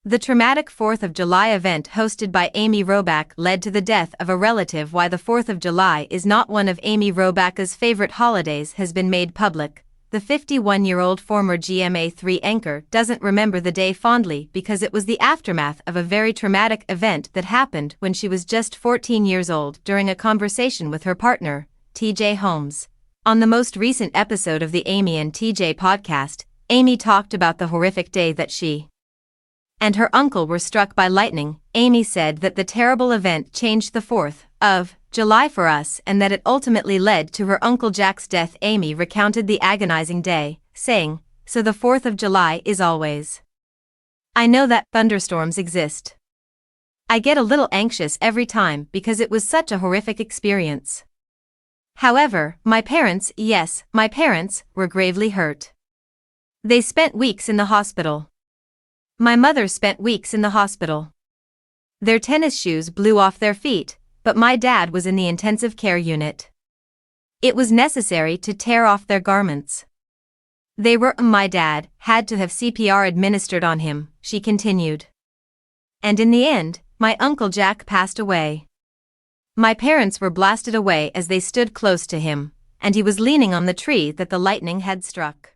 The traumatic 4th of July event hosted by Amy Robach led to the death of a relative. Why the 4th of July is not one of Amy Robach's favorite holidays has been made public. The 51-year-old former GMA3 anchor doesn't remember the day fondly because it was the aftermath of a very traumatic event that happened when she was just 14 years old during a conversation with her partner, TJ Holmes. On the most recent episode of the Amy and TJ podcast, Amy talked about the horrific day that she and her uncle were struck by lightning. Amy said that the terrible event changed the 4th of July for us and that it ultimately led to her Uncle Jack's death. Amy recounted the agonizing day, saying, "So the 4th of July is always. I know that thunderstorms exist. I get a little anxious every time because it was such a horrific experience. However, my parents, yes, my parents, were gravely hurt. They spent weeks in the hospital. My mother spent weeks in the hospital. Their tennis shoes blew off their feet, but my dad was in the intensive care unit. It was necessary to tear off their garments. My dad had to have CPR administered on him," she continued. "And in the end, my Uncle Jack passed away. My parents were blasted away as they stood close to him, and he was leaning on the tree that the lightning had struck.